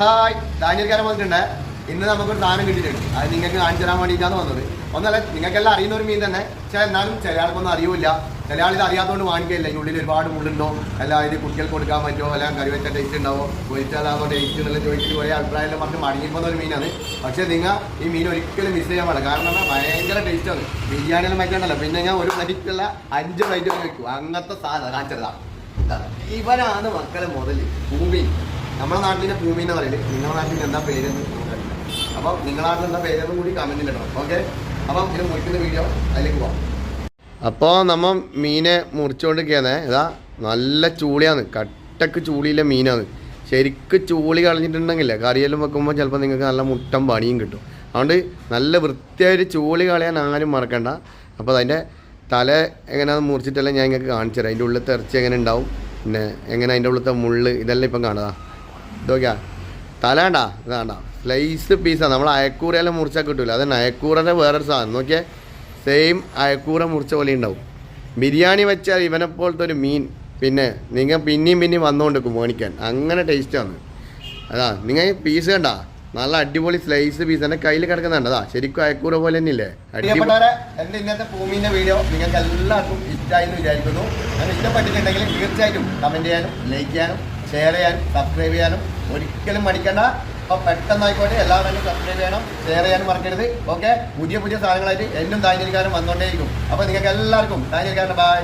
Hi ദാനിയൽക്കാരൻ വന്നിട്ടുണ്ട്. ഇന്ന് നമുക്കൊരു സാധനം കിട്ടിയിട്ടുണ്ട്. അത് നിങ്ങൾക്ക് കാണിച്ചു തരാൻ വേണ്ടിയിട്ടാണ് വന്നത്. ഒന്നല്ല, നിങ്ങൾക്കെല്ലാം അറിയുന്ന ഒരു മീൻ തന്നെ. പക്ഷേ എന്നാലും ചില ആൾക്കൊന്നും അറിയില്ല. ചില ആളിത് അറിയാത്തതുകൊണ്ട് വാങ്ങിക്കില്ല. ഇതിനുള്ളിൽ ഒരുപാട് മുള്ളുണ്ടോ, അല്ല ഇത് കുട്ടികൾക്ക് കൊടുക്കാൻ പറ്റുമോ, അല്ല കറി വെച്ച ടേസ്റ്റ് ഉണ്ടാവോ, പൊരിച്ചാലാണോ ടേസ്റ്റ് എന്നുള്ള ചോദിച്ചിട്ട് കുറേ അഭിപ്രായം പറഞ്ഞ് മടങ്ങിപ്പോകുന്ന ഒരു മീനാണ്. പക്ഷേ നിങ്ങൾ ഈ മീൻ ഒരിക്കലും മിസ് ചെയ്യാൻ പാടില്ല. കാരണം എന്നാൽ ഭയങ്കര ടേസ്റ്റാണ്. ബിരിയാണിയെല്ലാം വയ്ക്കണ്ടല്ലോ. പിന്നെ ഞാൻ ഒരു പ്ലേറ്റുള്ള 5 പ്ലേറ്റ് വയ്ക്കും. അങ്ങനത്തെ സാധനം കാണിച്ചതാ. ഇവരാണ് മക്കളെ മുതൽ ഭൂമി. നമ്മുടെ നാട്ടിലെ ഭൂമി എന്ന് പറയുന്നത്. നിങ്ങളുടെ നാട്ടിൽ എന്താ പേരെന്ന് നമുക്കറിയില്ല. അപ്പം നിങ്ങളുടെ നാട്ടിൽ എന്താ പേരെന്നും കൂടി കമൻറ്റിൽ ഇടണം. ഓക്കെ, അപ്പം ഇത് മുറിക്കുന്ന വീഡിയോ അതിലേക്ക് പോകാം. അപ്പോൾ നമ്മൾ മീനെ മുറിച്ചുകൊണ്ടിരിക്കുകയാണ്. ഇതാ നല്ല ചൂളിയാണ്, കട്ടക്ക് ചൂളിയിലെ മീനാണ്. ശരിക്കും ചൂളി കളഞ്ഞിട്ടുണ്ടെങ്കിലേ കറിയെല്ലാം വെക്കുമ്പോൾ ചിലപ്പോൾ നിങ്ങൾക്ക് നല്ല മുട്ടൻ പണിയും കിട്ടും. അതുകൊണ്ട് നല്ല വൃത്തിയായിട്ട് ചൂളി കളയാൻ ആരും മറക്കണ്ട. അപ്പോൾ അതിൻ്റെ തല എങ്ങനെയാണെന്ന് മുറിച്ചിട്ടെല്ലാം ഞാൻ നിങ്ങൾക്ക് കാണിച്ചു തരാം. അതിൻ്റെ ഉള്ളിലത്തെ ഇറച്ചി എങ്ങനെ ഉണ്ടാവും, പിന്നെ എങ്ങനെ അതിൻ്റെ ഉള്ളിലത്തെ മുള്ള് ഇതെല്ലാം ഇപ്പം കാണുക. ഇതൊക്കെയാ തല വേണ്ട, ഇതാണ്ട സ്ലൈസ് പീസാണ്. നമ്മൾ അയക്കൂറയെല്ലാം മുറിച്ചാൽ കിട്ടില്ല. അതന്നെ അയക്കൂറൻ്റെ വേറൊരു സാധനം. നോക്കിയാൽ സെയിം അയക്കൂറ മുറിച്ച പോലെ ഉണ്ടാവും. ബിരിയാണി വെച്ചാൽ ഇവനെ പോലത്തെ ഒരു മീൻ പിന്നെ നിങ്ങൾ പിന്നെയും വന്നുകൊണ്ടിരിക്കും മേടിക്കാൻ. അങ്ങനെ ടേസ്റ്റാണ്. അതാ നിങ്ങൾ പീസ് കണ്ട നല്ല അടിപൊളി സ്ലൈസ് പീസ്. എൻ്റെ കയ്യിൽ കിടക്കുന്നുണ്ട്. അതാ ശരിക്കും അയക്കൂറ പോലെ തന്നെയില്ലേ. എൻ്റെ ഇന്നത്തെ ഭൂമിൻ്റെ വീഡിയോ നിങ്ങൾക്ക് എല്ലാവർക്കും ഇഷ്ടമായി എന്ന് വിചാരിക്കുന്നു. അങ്ങനെ ഇഷ്ടപ്പെട്ടിട്ടുണ്ടെങ്കിൽ തീർച്ചയായിട്ടും കമൻറ്റ് ചെയ്യാനും ലൈക്ക് ചെയ്യാനും ഷെയർ ചെയ്യാനും സബ്സ്ക്രൈബ് ചെയ്യാനും ഒരിക്കലും മടിക്കണ്ട. അപ്പോൾ പെട്ടെന്നായിക്കോട്ടെ എല്ലാവരും സബ്സ്ക്രൈബ് ചെയ്യണം, ഷെയർ ചെയ്യാനും മറക്കരുത്. ഓക്കെ, പുതിയ സാധനങ്ങളായിട്ട് എന്നും ദാനിയൽക്കാരൻ വന്നുകൊണ്ടേയിരിക്കും. അപ്പോൾ നിങ്ങൾക്ക് എല്ലാവർക്കും ദാനിയൽക്കാരൻ്റെ ബൈ.